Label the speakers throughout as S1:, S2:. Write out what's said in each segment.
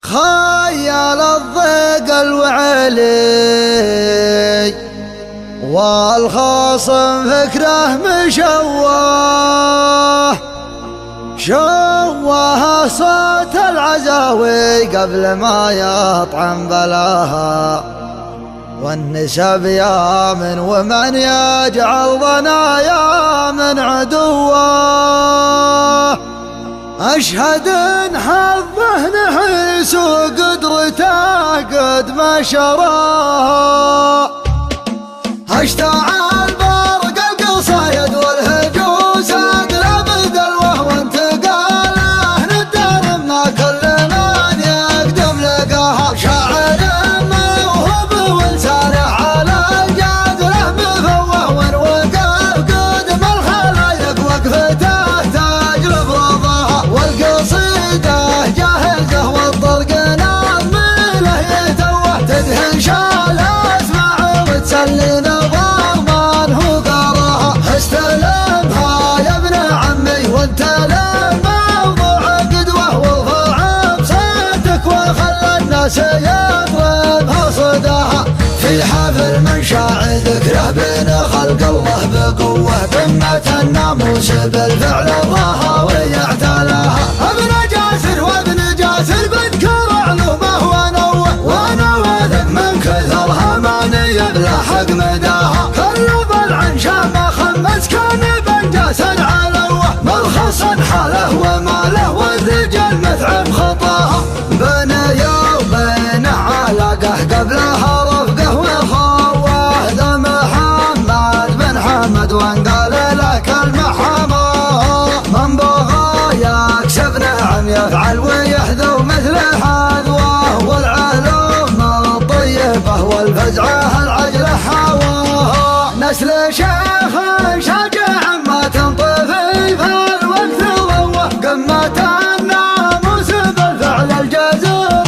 S1: خيال الضيق الوعلي والخصم فكره شوه صوت العزاوي قبل ما يطعم بلاها، والنسب يامن ومن يجعل ضنايا من عدوه. أشهد إن حظه نحس وقدرته قد ما شراه. اشتعل برق القصايد والهجوس اقلب دلوه وانتقاله ندار ما كل من يقدم لقاها. شاعر موهوب ولسانه على الجادله مفوه ووقف قدم الخلايق وقفته تجلب رضاها. والقصيده جاهزه والطرق ناظمله يتوه تدهن شال اسمع وتسلينا استلمها يا ابن عمي وانت للموضوع قدوه وارفع بصوتك وخلى الناس يضربها صداها. في حفل من شاع ذكره بين خلق الله بقوه قمة الناموس بالفعل الله ويعتلاها. ابن جاسر وابن جاسر بذكر علومه ونوه ذق من كثرها ماني يبلحق مداها. كل ضلع شامه خمس كان بنجاسا علوه ملخصا حاله وماله والرجال متعب خطاها. بني وبينه علاقه قبلها رفقه وخوه ذا محمد بن حمد وانقال لك المحاماه. من بغى يكسب نعم يفعل ويحذو مثل حذوه والعلوم الطيبه والفزعه العجله حواها. نسل شيخ شجاع ما تنطفي في الوقت ضوه قمة الناموس بالفعل الجزر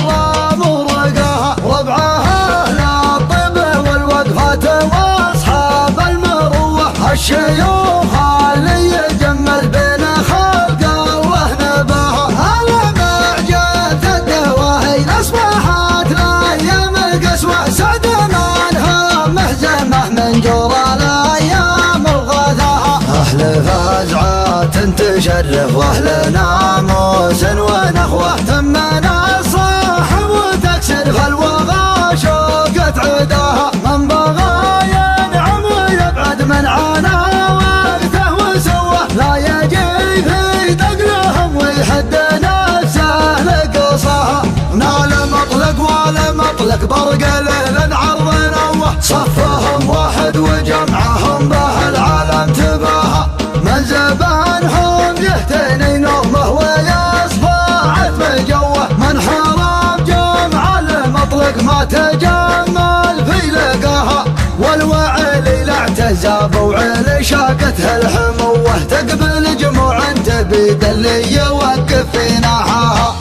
S1: مرقاها. ربعها اهل الطب والوقفات واصحاب المروه الشيوخ اللي يجمل بين خلق الله نباها. على معجة الدواهي اصبحت الايام القسوه سعد منها مهزمه من جرى الايام الغثاها. اهل فزعات تشرف واهل ناموس ونخوه تمنا الصاحب وتكسر فالوغى شوقة عداها. من بغى ينعم ويبعد من عانى وقته وسوه لا يجي في دقلهم ويحد نفسه لقصاها. نال مطلق ولا مطلق برق ليل عرض نوه صفهم واحد وجمعهم به العالم تباها. من زبانهم يهتني نومه ويصفى عتم جوه من حرام جمع المطلق ما تجمل في لقاها. والوعلي لا اعتزاب وعلي شاقتها الحموه تقبل جموع تبيد اللي يوقف في ناحاها.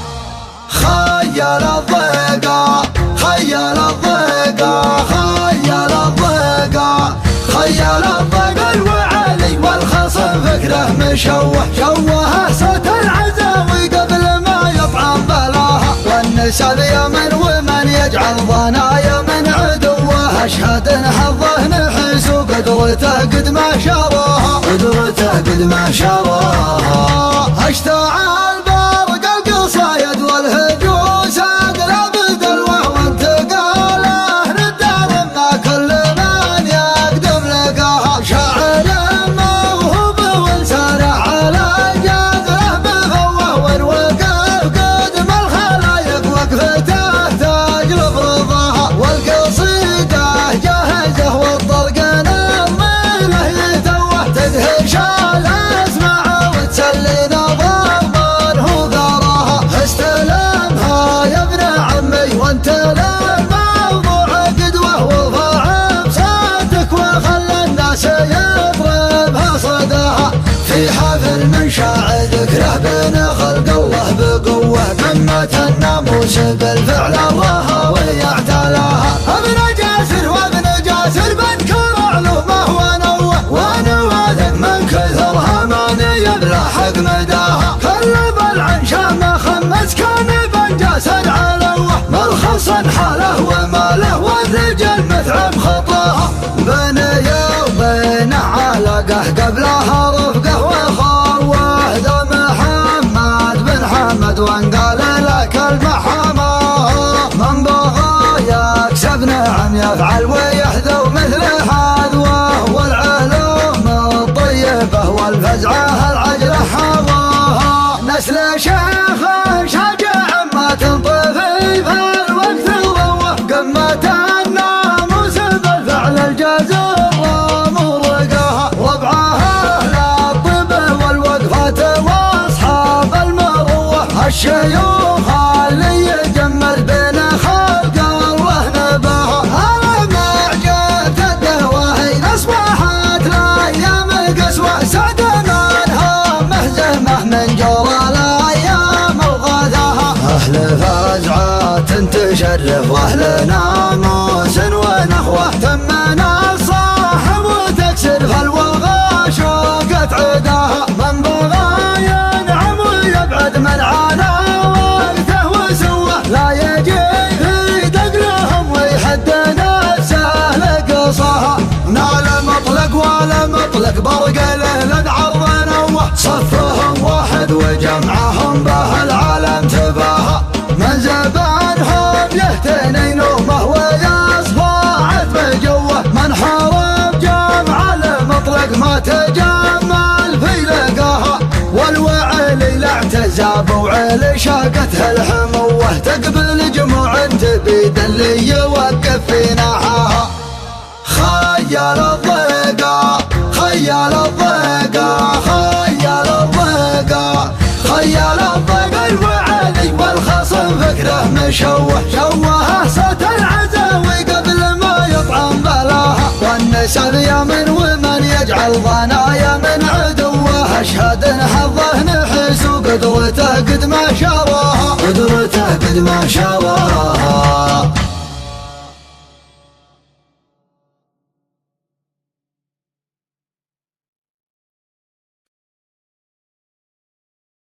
S1: خيال الضيقه خيال الضيقه خيال الضيقه خيال الضيق الوعلي والخصم فكره مشوه شوه صوت العزاوي قبل ما يطعم بلاها. والنسب يمن ومن يجعل ضنايا من عدوه اشهد ان حظه نحس وقدرته قد ما شراها قدرته قد ما شراها. اشتعل برق القصايد والهجوس اقلب دلوه وانتقاله ندار ما كل من يقدم لقاها. شاعر موهوب ولسانه على الجادله مفوه ووقف قدم الخلايق وقفته تجلب رضاها. والقصيده جاهزه والطرق ناظمله يتوه تدهن شال اسمع وتسلينا ضمنه ثراها. استلمها يا ابن عمي وانت للموضوع قدوه وارفع بصوتك وخلى الناس يضربها صداها. في حفل من شاع ذكره بين خلق الله بقوه قمة الناموس بالفعل الله ويعتلاها. ابن جاسر وابن جاسر بذكر علومه ونوه ذق من كثرها ماني يبلحق مداها. كل ضلع شامه خمس كان بنجاسا على عن حاله وماله والرجال متعب خطاه، بيني وبينه علاقه قبلها رفقه وخوه، ذا محمد بن حمد وانقال لك المحامة، من بغى يكسب نعم يفعل ويحذو مثل حذوه، والعلوم الطيبة والفزعة العجلة حواها، نسل شيخ شجاع ما تنطفي في الوقت ضوه، قمة الناموس بالفعل الجزور مرقاها، ربعها للطب والوقفة واصحاب المروه، الشيوخ اللي يجمل بين خلق الله نباها، على ما جت الدهوه اصبحت الايام قسوه، سعد منها مهزمه من جور الايام وغداها، اهل فزعات تشرف واهل ناموس ونخوه، تمنا الصاحب وتكسر فالوغى شوقت عداها، من بغى ينعم ويبعد من عانى وقته وسوه، لا يجي في دقلهم ويحد نفسه لقصاها، نال مطلق ولا مطلق برق له عرض نوه، صفهم واحد وجمعهم به العالم تباها، من زبانهم يهتني نومه ويصفعت بجوه، من حارب جمع المطلق ما تجمل في لقاها، والوعلي لا اعتزاب وعلي شاقته الحموه، تقبل جموع تبيد اللي يوقف في نحاها، خيال الضيقة خيال الضيقة خيال الضيقة خيال الضيقة، الوعلي والخصم فكره مشوه، شوه صوت العزاوي قبل ما يطعم بلاها، والنسب يمن ومن يجعل ضنايا من عدوه، اشهد ان حظه نحس وقدرته قد ما شواها، قدرته قد ما شواها.